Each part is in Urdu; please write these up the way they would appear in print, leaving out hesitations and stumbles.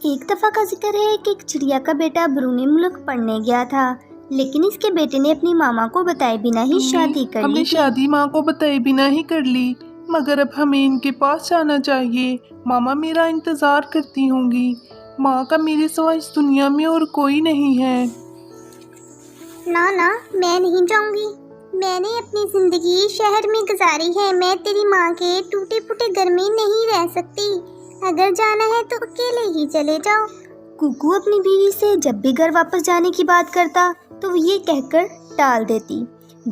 ایک دفعہ کا ذکر ہے کہ ایک چڑیا کا بیٹا برونی ملک پڑھنے گیا تھا، لیکن اس کے بیٹے نے اپنی ماما کو بتائے بنا ہی شادی کر لی ہم نے شادی ماں کو بتائے بنا ہی کر لی، مگر اب ہمیں ان کے پاس جانا چاہیے۔ ماما میرا انتظار کرتی ہوں گی، ماں کا میرے سوا اس دنیا میں اور کوئی نہیں ہے۔ نا میں نہیں جاؤں گی، میں نے اپنی زندگی شہر میں گزاری ہے، میں تیری ماں کے ٹوٹے پھوٹے گھر میں نہیں رہ سکتی، اگر جانا ہے تو اکیلے ہی چلے جاؤ۔ کوکو اپنی بیوی سے جب بھی گھر واپس جانے کی بات کرتا تو وہ یہ کہہ کر ٹال دیتی۔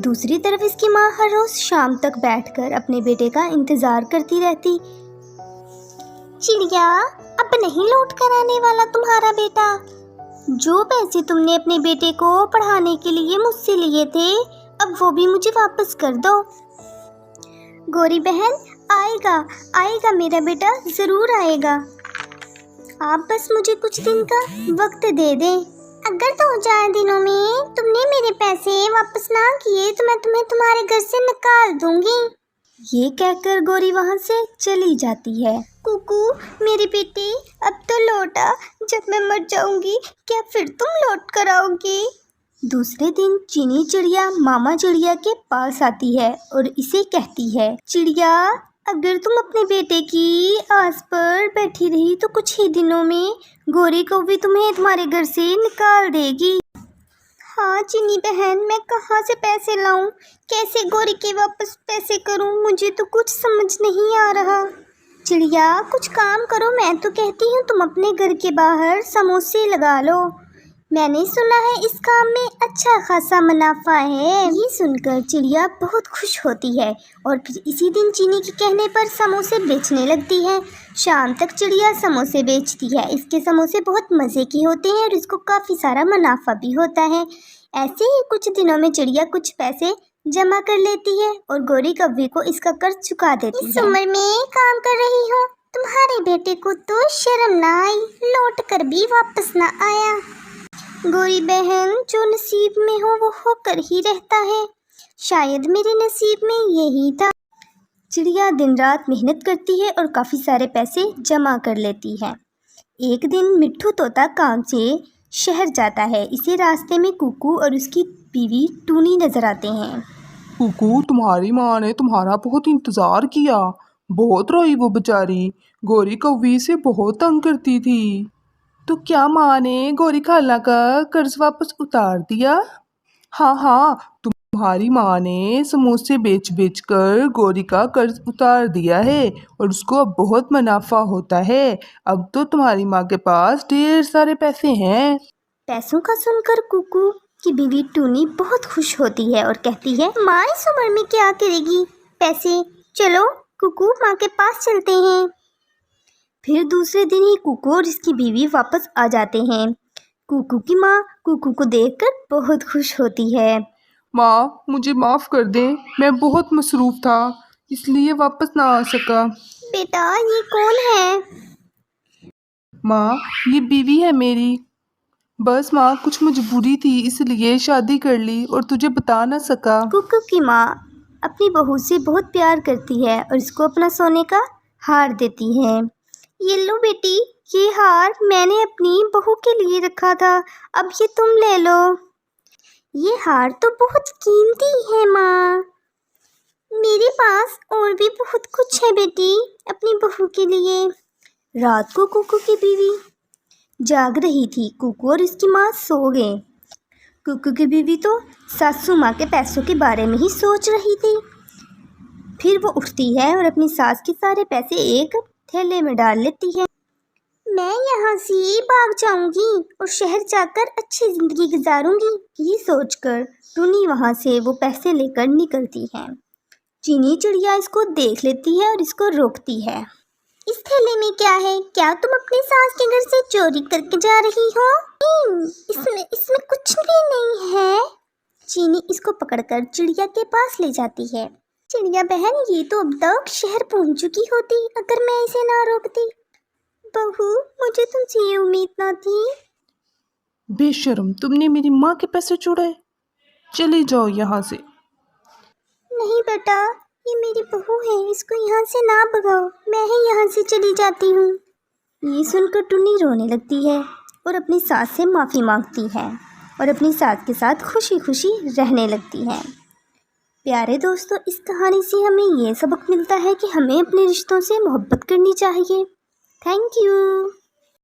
دوسری طرف اس کی ماں ہر روز شام تک بیٹھ کر اپنے بیٹے کا انتظار کرتی رہتی۔ چڑیا، اب نہیں لوٹ کر آنے والا تمہارا بیٹا؟ جو پیسے تم نے اپنے بیٹے کو پڑھانے کے لیے مجھ سے لیے تھے، اب وہ بھی مجھے واپس کر دو۔ گوری بہن، آئے گا میرا بیٹا، ضرور آئے گا، آپ بس مجھے کچھ دن کا وقت دے دیں۔ اگر 2-4 دنوں میں تم نے میرے پیسے واپس نہ کیے تو میں تمہیں تمہارے گھر سے نکال دوں گی۔ یہ کہہ کر گوری وہاں سے چلی جاتی ہے۔ کوکو میرے بیٹے، اب تو لوٹا، جب میں مر جاؤں گی کیا پھر تم لوٹ کر آؤ گی؟ دوسرے دن چینی چڑیا ماما چڑیا کے پاس آتی ہے اور اسے کہتی ہے، چڑیا، اگر تم اپنے بیٹے کی آس پر بیٹھی رہی تو کچھ ہی دنوں میں گوری کو بھی تمہیں تمہارے گھر سے نکال دے گی۔ ہاں چینی بہن، میں کہاں سے پیسے لاؤں؟ کیسے گوری کے واپس پیسے کروں؟ مجھے تو کچھ سمجھ نہیں آ رہا۔ چڑیا، کچھ کام کرو، میں تو کہتی ہوں تم اپنے گھر کے باہر سموسے لگا لو، میں نے سنا ہے اس کام میں اچھا خاصا منافع ہے۔ یہ سن کر چڑیا بہت خوش ہوتی ہے اور پھر اسی دن چینی کے کہنے پر سموسے بیچنے لگتی ہے۔ شام تک چڑیا سموسے بیچتی ہے، اس کے سموسے بہت مزے کے ہوتے ہیں اور اس کو کافی سارا منافع بھی ہوتا ہے۔ ایسے ہی کچھ دنوں میں چڑیا کچھ پیسے جمع کر لیتی ہے اور گوری کوی کو اس کا قرض چکا دیتی ہے۔ اس عمر میں کام کر رہی ہوں، تمہارے بیٹے کو تو شرم نہ آئی، لوٹ کر بھی واپس نہ آیا۔ گوری بہن، جو نصیب میں وہ ہو کر ہی رہتا ہے، شاید میرے نصیب میں یہی تھا۔ چڑیا دن رات محنت کرتی ہے اور کافی سارے پیسے جمع کر لیتی ہے۔ ایک دن مٹھو طوطا کام سے شہر جاتا ہے، اسے راستے میں کوکو اور اس کی بیوی ٹونی نظر آتے ہیں۔ کوکو، تمہاری ماں نے تمہارا بہت انتظار کیا، بہت روئی وہ بیچاری، گوری کوی سے بہت تنگ کرتی تھی۔ تو کیا ماں نے گوری خالہ کا قرض واپس اتار دیا؟ ہاں، تمہاری ماں نے سموسے بیچ کر گوری کا قرض اتار دیا ہے اور اس کو اب بہت منافع ہوتا ہے۔ اب تو تمہاری ماں کے پاس ڈھیر سارے پیسے ہیں۔ پیسوں کا سن کر کوکو کی بیوی ٹونی بہت خوش ہوتی ہے اور کہتی ہے، ماں اس عمر میں کیا کرے گی پیسے، چلو کوکو ماں کے پاس چلتے ہیں۔ پھر دوسرے دن ہی کوکو اور اس کی بیوی واپس آ جاتے ہیں۔ کوکو کی ماں کوکو کو دیکھ کر بہت خوش ہوتی ہے۔ ماں، مجھے معاف کر دیں، میں بہت مصروف تھا اس لیے واپس نہ آ سکا۔ بیٹا، یہ کون ہے؟ ماں، یہ بیوی ہے میری، بس ماں کچھ مجبوری تھی اس لیے شادی کر لی اور تجھے بتا نہ سکا۔ کوکو کی ماں اپنی بہو سے بہت پیار کرتی ہے اور اس کو اپنا سونے کا ہار دیتی ہے۔ یہ لو بیٹی، یہ ہار میں نے اپنی بہو کے لیے رکھا تھا، اب یہ تم لے لو۔ یہ ہار تو بہت قیمتی ہے ماں، میرے پاس اور بھی بہت کچھ ہے بیٹی اپنی بہو کے لیے۔ رات کو کوکو کی بیوی جاگ رہی تھی، کوکو اور اس کی ماں سو گئے۔ کوکو کی بیوی تو ساسو ماں کے پیسوں کے بارے میں ہی سوچ رہی تھی۔ پھر وہ اٹھتی ہے اور اپنی ساس کے سارے پیسے ایک تھیلے میں ڈال لیتی ہے۔ میں یہاں سے بھاگ جاؤں گی اور شہر جا کر اچھی زندگی گزاروں گی۔ یہ سوچ کر ٹونی وہاں سے وہ پیسے لے کر نکلتی ہے۔ چینی چڑیا اس کو دیکھ لیتی ہے اور اس کو روکتی ہے۔ اس تھیلے میں کیا ہے؟ کیا تم اپنی ساس کے گھر سے چوری کر کے جا رہی ہو؟ اس میں کچھ بھی نہیں ہے۔ چینی اس کو پکڑ کر چڑیا کے پاس لے جاتی ہے۔ چڑیا بہن، یہ تو اب تک شہر پہنچ چکی ہوتی اگر میں اسے نہ روکتی۔ بہو، مجھے تم سے یہ امید نہ تھی۔ بے شرم، تم نے میری ماں کے پیسے چرائے، چلی جاؤ یہاں سے۔ نہیں بیٹا، یہ میری بہو ہے، اس کو یہاں سے نہ بھگاؤ، میں ہی یہاں سے چلی جاتی ہوں۔ یہ سن کر ٹنی رونے لگتی ہے اور اپنی ساس سے معافی مانگتی ہے اور اپنی ساس کے ساتھ خوشی خوشی رہنے لگتی ہے۔ پیارے دوستو، اس کہانی سے ہمیں یہ سبق ملتا ہے کہ ہمیں اپنے رشتوں سے محبت کرنی چاہیے۔ Thank you.